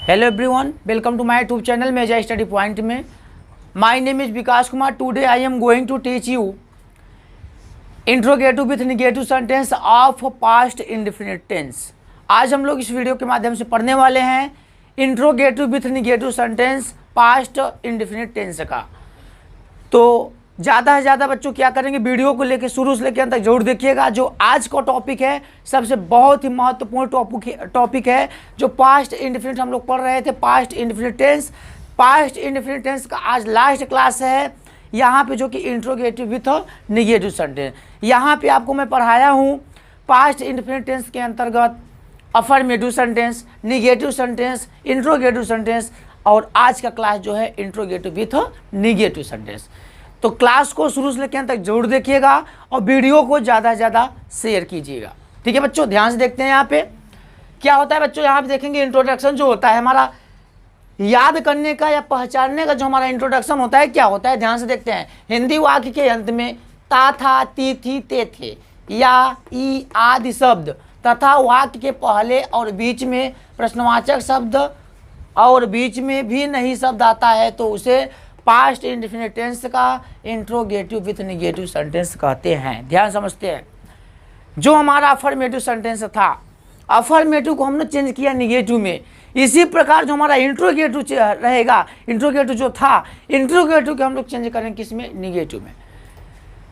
Hello everyone, welcome to my YouTube channel major study point में। My name is Vikas Kumar. Today I am going to teach you interrogative with negative sentence of past indefinite tense. आज हम लोग इस video के माध्यम से पढ़ने वाले हैं interrogative with negative sentence past indefinite tense का। तो ज़्यादा से ज़्यादा बच्चों क्या करेंगे, वीडियो को लेकर शुरू से लेकर अंत तक जरूर देखिएगा। जो आज का टॉपिक है सबसे बहुत ही महत्वपूर्ण टॉपिक है जो पास्ट इंडेफिनिट हम लोग पढ़ रहे थे, past indefinite tense. Past indefinite tense का आज लास्ट क्लास है यहाँ पे, जो कि इंट्रोगेटिव विथ नेगेटिव सेंटेंस। यहाँ पे आपको मैं पढ़ाया हूँ पास्ट इंडेफिनिट टेंस के अंतर्गत affirmative sentence, negative sentence, interrogative sentence, और आज का क्लास जो है इंट्रोगेटिव विथ नेगेटिव सेंटेंस। तो क्लास को शुरू से लेकर अंत तक जरूर देखिएगा और वीडियो को ज़्यादा से ज़्यादा शेयर कीजिएगा। ठीक है बच्चों, ध्यान से देखते हैं यहाँ पे क्या होता है। बच्चों यहाँ पे देखेंगे इंट्रोडक्शन जो होता है हमारा याद करने का या पहचानने का, जो हमारा इंट्रोडक्शन होता है क्या होता है, ध्यान से देखते हैं। हिंदी वाक्य के अंत में ता था, ती थी, ते थे या ई आदि शब्द तथा वाक्य के पहले और बीच में प्रश्नवाचक शब्द और बीच में भी नहीं शब्द आता है तो उसे पास्ट इंडेफिनिट टेंस का इंट्रोगेटिव विथ नेगेटिव सेंटेंस कहते हैं। ध्यान समझते हैं। जो हमारा अफर्मेटिव सेंटेंस था, अफर्मेटिव को हमने चेंज किया नेगेटिव में। इसी प्रकार जो हमारा इंट्रोगेटिव रहेगा, इंट्रोगेटिव जो था, इंट्रोगेटिव को हम लोग चेंज करेंगे किसमें, नेगेटिव में।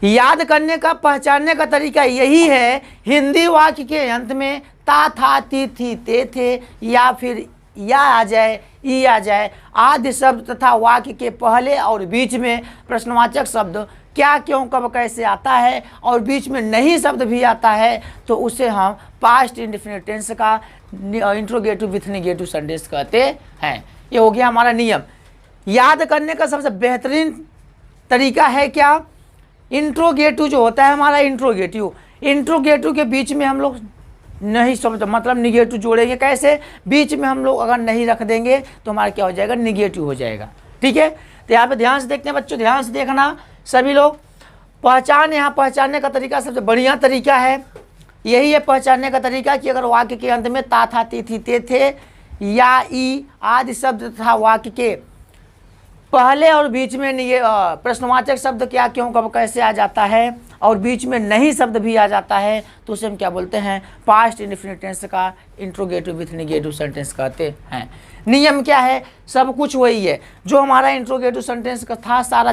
याद करने का पहचानने का तरीका यही है, हिंदी वाक्य के अंत में ता था, ती थी, ते थे या फिर या आ जाए, ई आ जाए आदि शब्द तथा वाक्य के पहले और बीच में प्रश्नवाचक शब्द क्या, क्यों, कब, कैसे आता है और बीच में नहीं शब्द भी आता है तो उसे हम पास्ट इंडेफिनिट टेंस का इंट्रोगेटिव विथ नेगेटिव सेंटेंस कहते हैं। ये हो गया हमारा नियम। याद करने का सबसे बेहतरीन तरीका है क्या, इंट्रोगेटिव जो होता है हमारा, इंट्रोगेटिव के बीच में हम लोग नहीं शब्द मतलब निगेटिव जोड़ेंगे। कैसे, बीच में हम लोग अगर नहीं रख देंगे तो हमारा क्या हो जाएगा, निगेटिव हो जाएगा। ठीक है, तो यहाँ पे ध्यान से देखते हैं बच्चों, ध्यान से देखना सभी लोग। यहाँ पहचानने का तरीका सबसे बढ़िया तरीका है, यही है पहचानने का तरीका कि अगर वाक्य के अंत में ता था, ती थी, ते थे या ई आदि शब्द तथा वाक्य के पहले और बीच में प्रश्नवाचक शब्द क्या, क्यों, कब, कैसे आ जाता है और बीच में नहीं शब्द भी आ जाता है तो उसे हम क्या बोलते हैं, पास्ट इंडेफिनिट टेंस का इंट्रोगेटिव विथ नेगेटिव सेंटेंस कहते हैं। नियम क्या है, सब कुछ वही है जो हमारा इंट्रोगेटिव सेंटेंस का था, सारा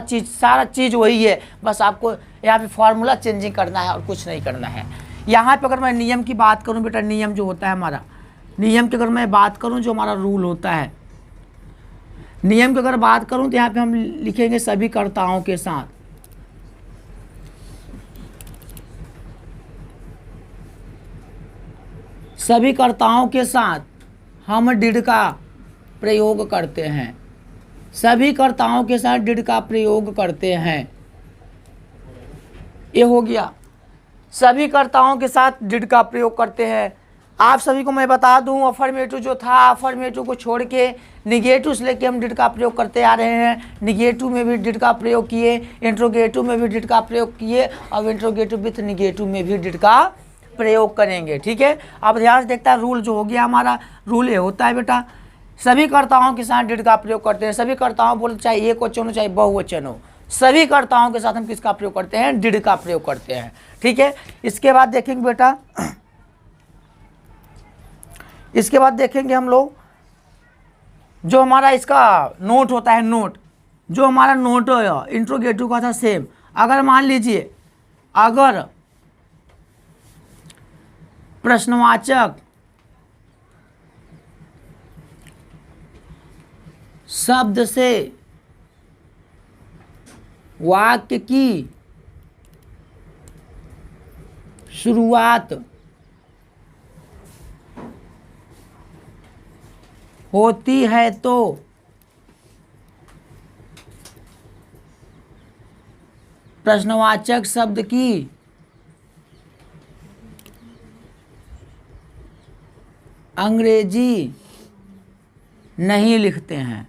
चीज़ वही है, बस आपको यहाँ पे फॉर्मूला चेंजिंग करना है और कुछ नहीं करना है। यहाँ पे अगर मैं नियम की बात करूँ बेटा, नियम जो होता है हमारा, नियम की अगर मैं बात करूँ जो हमारा रूल होता है, नियम की अगर बात करूँ तो यहाँ पे हम लिखेंगे सभी कर्ताओं के साथ। सभी कर्ताओं के साथ हम डिड का प्रयोग करते हैं। सभी कर्ताओं के साथ डिड का प्रयोग करते हैं। ये हो गया, सभी कर्ताओं के साथ डिड का प्रयोग करते हैं। आप सभी को मैं बता दूं, अफर्मेटिव जो था, अफर्मेटिव को छोड़ के निगेटिव से लेके हम डिड का प्रयोग करते आ रहे हैं। निगेटिव में भी डिड का प्रयोग किए, इंट्रोगेटिव में भी डिड का प्रयोग किए और इंट्रोगेटिव विथ निगेटिव में भी डिड का प्रयोग करेंगे। ठीक है, अब ध्यान से देखता है रूल जो हो गया हमारा, रूल ये होता है बेटा, सभी कर्ताओं के साथ डिड का प्रयोग करते हैं। सभी कर्ताओं बोले चाहे एक वचन हो चाहे बहुवचन हो, सभी कर्ताओं के साथ हम किसका प्रयोग करते हैं, डिड का प्रयोग करते हैं। ठीक है, इसके बाद देखेंगे बेटा, इसके बाद देखेंगे हम लोग जो हमारा इसका नोट होता है, नोट जो हमारा नोट इंट्रोगेटिव का था सेम। अगर मान लीजिए अगर प्रश्नवाचक शब्द से वाक्य की शुरुआत होती है तो प्रश्नवाचक शब्द की अंग्रेजी नहीं लिखते हैं।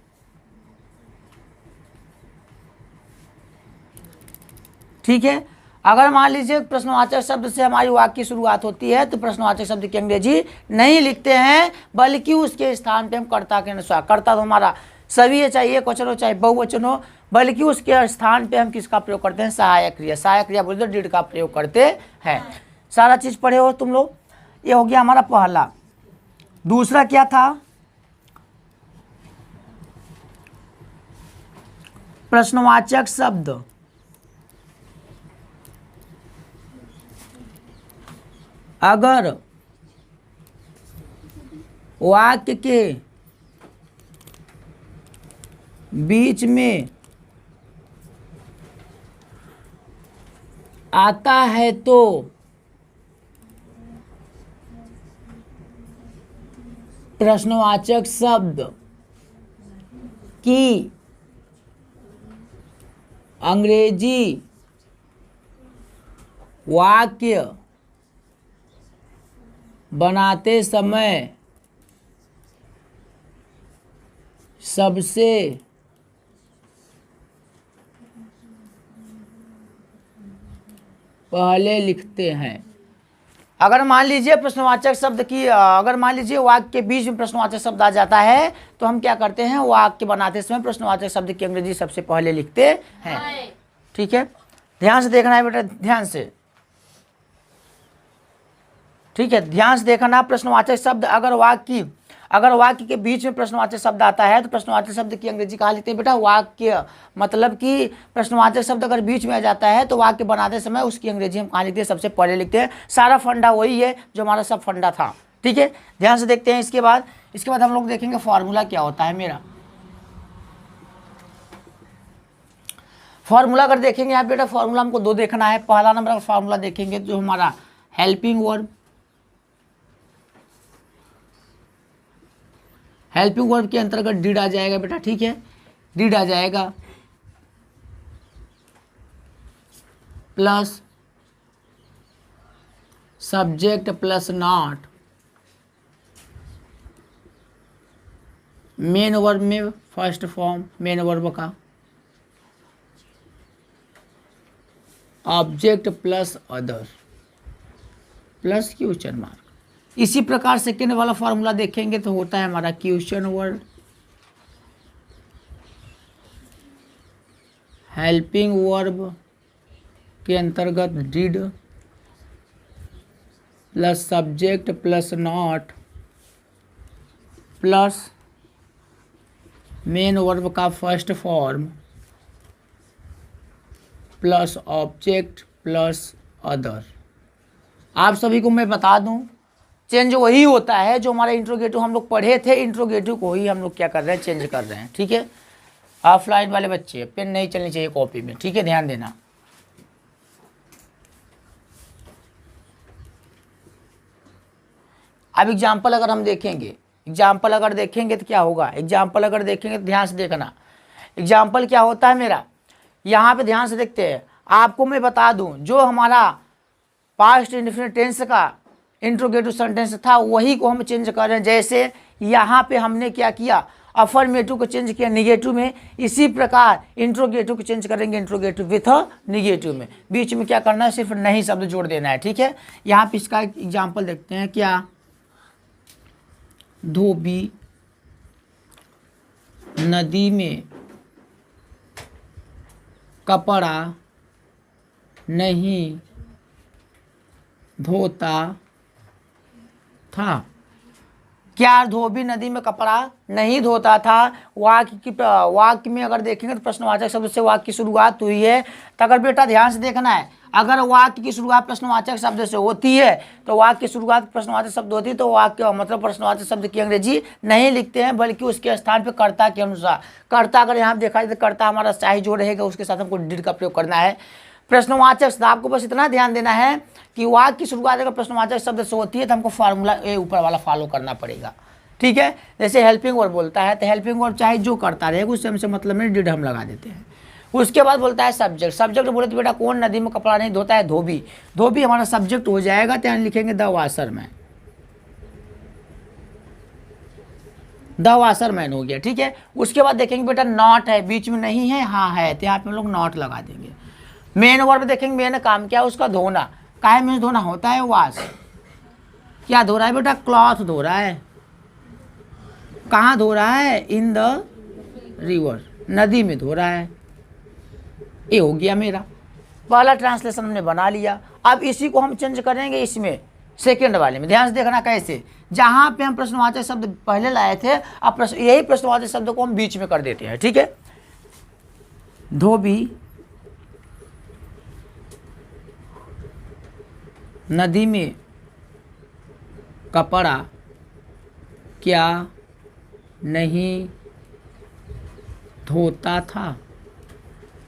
ठीक है, अगर मान लीजिए प्रश्नवाचक शब्द से हमारी वाक्य की शुरुआत होती है तो प्रश्नवाचक शब्द की अंग्रेजी नहीं लिखते हैं, बल्कि उसके स्थान पे हम कर्ता के अनुसार, कर्ता तो हमारा सभी है, चाहे क्वेश्चन हो चाहे बहुवचन हो, बल्कि उसके स्थान पे हम किसका प्रयोग करते हैं, सहायक क्रिया। सहायक क्रिया बोलते डिड का प्रयोग करते हैं। सारा चीज पढ़े हो तुम लोग। ये हो गया हमारा पहला। दूसरा क्या था, प्रश्नवाचक शब्द अगर वाक्य के बीच में आता है तो प्रश्नवाचक शब्द की अंग्रेजी वाक्य बनाते समय सबसे पहले लिखते हैं। अगर मान लीजिए प्रश्नवाचक शब्द की, अगर मान लीजिए वाक्य के बीच में प्रश्नवाचक शब्द आ जाता है तो हम क्या करते हैं, वाक्य बनाते समय प्रश्नवाचक शब्द की अंग्रेजी सबसे पहले लिखते हैं। ठीक है, ध्यान से देखना है बेटा, ध्यान से, ठीक है, ध्यान से देखना। प्रश्नवाचक शब्द अगर वाक्य के बीच में प्रश्नवाचक शब्द आता है तो प्रश्नवाचक शब्द की अंग्रेजी कहाँ लिखते हैं बेटा, वाक्य। मतलब कि प्रश्नवाचक शब्द अगर बीच में आ जाता है तो वाक्य बनाते समय उसकी अंग्रेजी हम कहाँ लिखते हैं, सबसे पहले लिखते हैं। सारा फंडा वही है जो हमारा सब फंडा था। ठीक है, ध्यान से देखते हैं। इसके बाद हम लोग देखेंगे फॉर्मूला क्या होता है मेरा। फॉर्मूला अगर देखेंगे यहाँ बेटा, फॉर्मूला हमको दो देखना है। पहला नंबर का फॉर्मूला देखेंगे जो हमारा हेल्पिंग वर्ब, हेल्पिंग वर्ब के अंतर्गत डिड आ जाएगा बेटा। ठीक है, डिड आ जाएगा plus subject plus not. Main verb में फर्स्ट फॉर्म मेन वर्ब का, object plus other plus question mark. इसी प्रकार सेकेंड वाला फॉर्मूला देखेंगे तो होता है हमारा क्वेश्चन वर्ड, हेल्पिंग वर्ब के अंतर्गत did plus subject plus not plus main verb का first form plus object plus other. आप सभी को मैं बता दूं, चेंज वही होता है जो हमारा इंट्रोगेटिव हम लोग पढ़े थे, इंट्रोगेटिव को ही हम लोग क्या कर रहे हैं, चेंज कर रहे हैं। ठीक है, ऑफलाइन वाले बच्चे पेन नहीं चलनी चाहिए कॉपी में। ठीक है, ध्यान देना। अब एग्जाम्पल अगर हम देखेंगे, एग्जाम्पल अगर देखेंगे तो क्या होगा, एग्जाम्पल अगर देखेंगे तो ध्यान से देखना। एग्जाम्पल क्या होता है मेरा, यहाँ पे ध्यान से देखते हैं। आपको मैं बता दूं, जो हमारा पास्ट इंडेफिनिट टेंस का इंट्रोगेटिव सेंटेंस था वही को हम चेंज कर रहे हैं। जैसे यहाँ पे हमने क्या किया, अफर्मेटिव को चेंज किया निगेटिव में, इसी प्रकार इंट्रोगेटिव को चेंज करेंगे इंट्रोगेटिव विथ निगेटिव में। बीच में क्या करना है, सिर्फ नहीं शब्द जोड़ देना है। ठीक है, यहाँ पे इसका एग्जाम्पल देखते हैं। क्या, धोबी नदी में कपड़ा नहीं धोता था। क्या धोबी नदी में कपड़ा नहीं धोता था। वाक्य में अगर देखेंगे तो प्रश्नवाचक शब्द से वाक्य की शुरुआत हुई है। तो अगर बेटा ध्यान से देखना है, अगर वाक्य की शुरुआत प्रश्नवाचक शब्द से होती है तो वाक्य की शुरुआत प्रश्नवाचक शब्द होती है तो वाक्य मतलब प्रश्नवाचक शब्द की अंग्रेजी नहीं लिखते हैं, बल्कि उसके स्थान पे कर्ता के अनुसार। कर्ता अगर यहाँ देखा जाए तो कर्ता हमारा शाही जो रहेगा उसके साथ हमको डिड का प्रयोग करना है। प्रश्नवाचक शब्द, आपको बस इतना ध्यान देना है कि वाक्य की शुरुआत अगर प्रश्नवाचक शब्द से होती है तो हमको फार्मूला ए ऊपर वाला फॉलो करना पड़ेगा। ठीक है, जैसे हेल्पिंग वर्ब बोलता है तो हेल्पिंग वर्ब चाहे जो करता रहेगा उससे हमसे मतलब में डिड हम लगा देते हैं। उसके बाद बोलता है सब्जेक्ट, सब्जेक्ट बोले तो बेटा कौन नदी में कपड़ा नहीं धोता है, धोबी। धोबी हमारा सब्जेक्ट हो जाएगा तो यहाँ लिखेंगे द वाशरमैन, द वाशरमैन हो गया। ठीक है, उसके बाद देखेंगे बेटा नॉट है, बीच में नहीं है, हाँ है, तो यहाँ पे हम लोग नॉट लगा देंगे। मेन वर्ब देखेंगे, मेन काम क्या है उसका, धोना। काहे मीन्स धोना होता है, वाश। क्या धो रहा है बेटा, क्लॉथ धो रहा है। कहाँ धो रहा है, इन द रिवर, नदी में धो रहा है। ये हो गया मेरा पहला ट्रांसलेशन हमने बना लिया। अब इसी को हम चेंज करेंगे इसमें, सेकेंड वाले में। ध्यान से देखना कैसे, जहां पे हम प्रश्नवाचक शब्द पहले लाए थे, अब यही प्रश्नवाचक शब्द को हम बीच में कर देते हैं। ठीक है, धोबी नदी में कपड़ा क्या नहीं धोता था।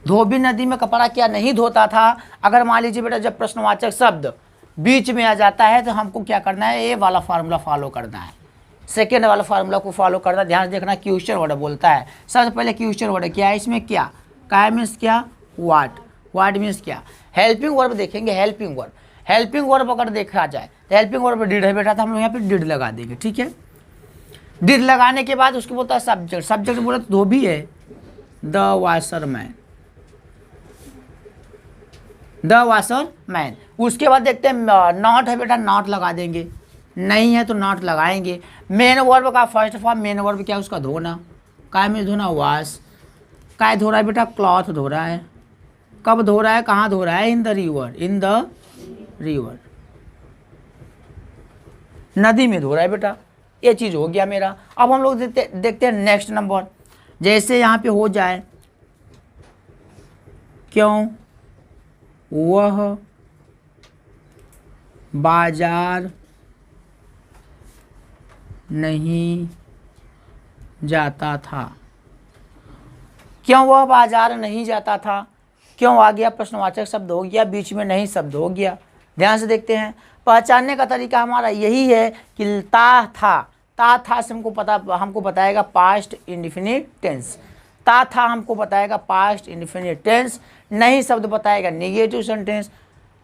धोबी नदी में कपड़ा क्या नहीं धोता था। अगर मान लीजिए बेटा जब प्रश्नवाचक शब्द बीच में आ जाता है तो हमको क्या करना है, ये वाला फार्मूला फॉलो करना है, सेकेंड वाला फार्मूला को फॉलो करना है। ध्यान से देखना, क्वेश्चन वर्ड बोलता है। सबसे पहले क्वेश्चन वर्ड क्या है, इसमें क्या, काय मीन्स क्या, वाट, वाट मीन्स क्या। हेल्पिंग वर्ब देखेंगे, हेल्पिंग वर्ब, हेल्पिंग वर्ब अगर देखा जाए तो हेल्पिंग वर्ब डिड है बेटा, तो हम लोग यहाँ पे डिड लगा देंगे। ठीक है, डिड लगाने के बाद उसको बोलता है सब्जेक्ट। सब्जेक्ट बोला तो धोबी है, द वाशरमैन, द वाशरमैन। उसके बाद देखते हैं नॉट है बेटा, नॉट लगा देंगे, नहीं है तो नॉट लगाएंगे। मेन वर्ब का फर्स्ट फॉर्म, मेन वर्ब क्या है उसका, धोना। काय में धोना, वाश। काय धो रहा है बेटा, क्लॉथ धो रहा है। कब धो रहा है, कहाँ धो रहा है, in the river, in the river, नदी में धो रहा है बेटा। ये चीज़ हो गया मेरा। अब हम लोग देखते हैं नेक्स्ट नंबर। जैसे यहाँ पे हो जाए, क्यों वह बाजार नहीं जाता था। क्यों वह बाजार नहीं जाता था, क्यों आ गया, प्रश्नवाचक शब्द हो गया, बीच में नहीं शब्द हो गया। ध्यान से देखते हैं, पहचानने का तरीका हमारा यही है कि ता था से हमको बताएगा पास्ट इंडेफिनिट टेंस। ता था हमको बताएगा पास्ट इंडेफिनिट टेंस। नहीं शब्द बताएगा नेगेटिव सेंटेंस।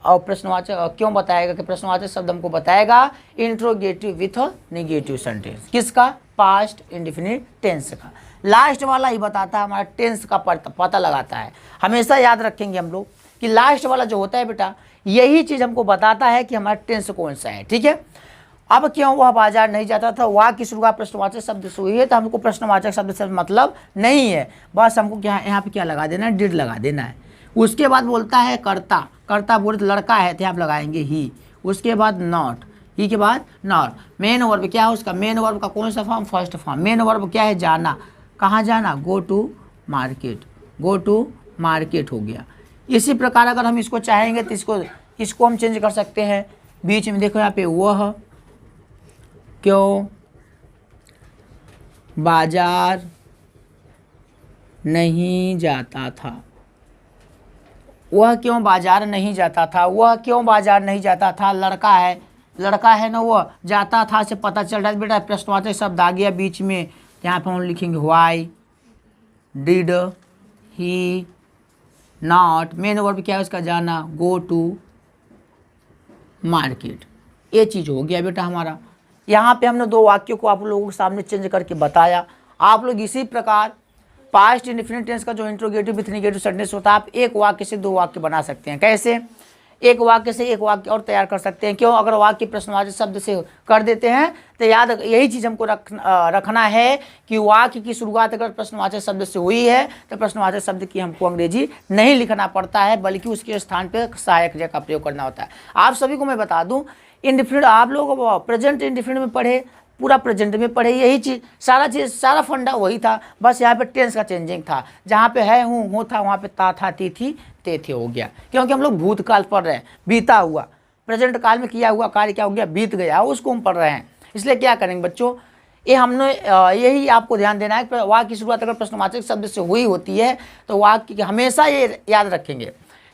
और प्रश्नवाचक क्यों बताएगा कि प्रश्नवाचक शब्द हमको बताएगा इंट्रोगेटिव विथ नेगेटिव सेंटेंस। किसका, पास्ट इंडेफिनिट टेंस का। लास्ट वाला ही बताता है, हमारा टेंस का पता लगाता है। हमेशा याद रखेंगे हम लोग कि लास्ट वाला जो होता है बेटा, यही चीज़ हमको बताता है कि हमारा टेंस कौन सा है। ठीक है, अब क्यों वह बाजार नहीं जाता था, वाह की शुरुआत प्रश्नवाचक शब्द से हुई है, तो हमको प्रश्नवाचक शब्द से मतलब नहीं है, बस हमको क्या यहाँ पे क्या लगा देना है, डिड लगा देना है। उसके बाद बोलता है करता, करता बोले तो लड़का है तो आप लगाएंगे ही। उसके बाद नॉट, ही के बाद नॉट। मेन वर्ब क्या है उसका, मेन वर्ब का कौन सा form, first form. Main verb क्या है, जाना। कहाँ जाना, go to market, go to market हो गया। इसी प्रकार अगर हम इसको चाहेंगे तो इसको हम चेंज कर सकते हैं। बीच में देखो यहाँ पे, वह क्यों बाजार नहीं जाता था। वह क्यों बाजार नहीं जाता था, वह क्यों बाजार नहीं जाता था, लड़का है ना, वह जाता था से पता चल रहा है बेटा। प्रश्नवाचक शब्द आ गया बीच में, यहाँ पर हम लिखेंगे why, did, he, not. Main verb क्या है उसका, जाना, गो टू मार्केट। ये चीज़ हो गया बेटा हमारा। यहाँ पे हमने दो वाक्यों को आप लोगों के सामने चेंज करके बताया। आप लोग इसी प्रकार पास्ट इंडेफिनिट टेंस का जो इंट्रोगेटिव विथ नेगेटिव सेंटेंस होता है, आप एक वाक्य से दो वाक्य बना सकते हैं। कैसे, एक वाक्य से एक वाक्य और तैयार कर सकते हैं। क्यों, अगर वाक्य प्रश्नवाचक शब्द से कर देते हैं तो याद यही चीज़ हमको रखना है कि वाक्य की शुरुआत अगर प्रश्नवाचक शब्द से हुई है तो प्रश्नवाचक शब्द की हमको अंग्रेजी नहीं लिखना पड़ता है, बल्कि उसके स्थान पर सहायक क्रिया का प्रयोग करना होता है। आप सभी को मैं बता दूँ, इंडेफिनिट आप लोग प्रेजेंट इंडेफिनिट में पढ़े, पूरा प्रेजेंट में पढ़े, यही चीज़ सारा फंडा वही था। बस यहाँ पे टेंस का चेंजिंग था। जहाँ पे है हूँ था, वहाँ पे ता था, ती थी, ते थे हो गया। क्योंकि हम लोग भूतकाल पढ़ रहे हैं, बीता हुआ, प्रेजेंट काल में किया हुआ कार्य क्या हो गया, बीत गया, उसको हम पढ़ रहे हैं। इसलिए क्या करेंगे बच्चों, ये हमने यही आपको ध्यान देना है कि वाक्य की शुरुआत अगर प्रश्नवाचक शब्द से हुई होती है तो वाक्य हमेशा ये याद रखेंगे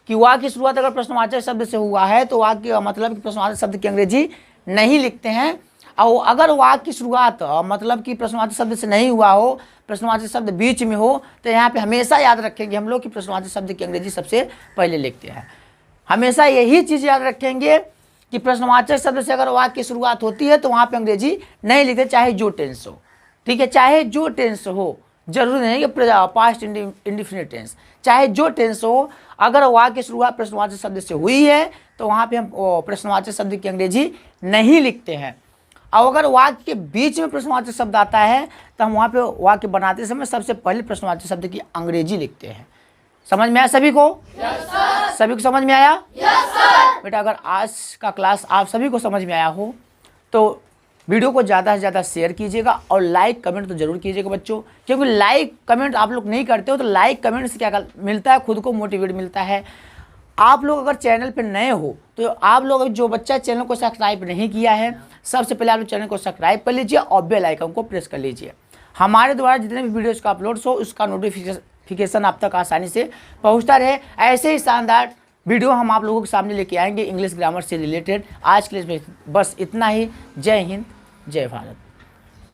कि वाक्य की शुरुआत अगर प्रश्नवाचक शब्द से हुआ है तो वाक्य मतलब कि प्रश्नवाचक शब्द की अंग्रेजी नहीं लिखते हैं। और अगर वाक्य की शुरुआत मतलब कि प्रश्नवाचक शब्द से नहीं हुआ हो, प्रश्नवाचक शब्द बीच में हो, तो यहाँ पे हमेशा याद रखेंगे हम लोग कि प्रश्नवाचक शब्द की अंग्रेजी सबसे पहले लिखते हैं। हमेशा यही चीज़ याद रखेंगे कि प्रश्नवाचक शब्द से अगर वाक्य की शुरुआत होती है तो वहाँ पे अंग्रेजी नहीं लिखते, चाहे जो टेंस हो। ठीक है, चाहे जो टेंस हो, जरूरी नहीं कि पास्ट इंडिफिनिट टेंस, चाहे जो टेंस हो, अगर वाक्य की शुरुआत प्रश्नवाचक शब्द से हुई है तो वहाँ पे हम प्रश्नवाचक शब्द की अंग्रेजी नहीं लिखते हैं। और अगर वाक्य के बीच में प्रश्नवाचक शब्द आता है तो हम वहाँ पे वाक्य बनाते समय सबसे पहले प्रश्नवाचक शब्द की अंग्रेजी लिखते हैं। समझ में आया सभी को? सभी को समझ में आया? बेटा अगर आज का क्लास आप सभी को समझ में आया हो तो वीडियो को ज़्यादा से ज़्यादा शेयर कीजिएगा और लाइक कमेंट तो जरूर कीजिएगा बच्चों, क्योंकि लाइक कमेंट आप लोग नहीं करते हो तो लाइक कमेंट से क्या मिलता है, खुद को मोटिवेट मिलता है। आप लोग अगर चैनल पर नए हो तो आप लोग जो बच्चा चैनल को सब्सक्राइब नहीं किया है, सबसे पहले आप लोग चैनल को सब्सक्राइब कर लीजिए और बेल आइकन को प्रेस कर लीजिए। हमारे द्वारा जितने भी वीडियोज़ का अपलोड हो उसका नोटिफिकेशन आप तक आसानी से पहुँचता रहे। ऐसे ही शानदार वीडियो हम आप लोगों के सामने लेके आएंगे इंग्लिश ग्रामर से रिलेटेड। आज के लिए बस इतना ही। जय हिंद, जय भारत।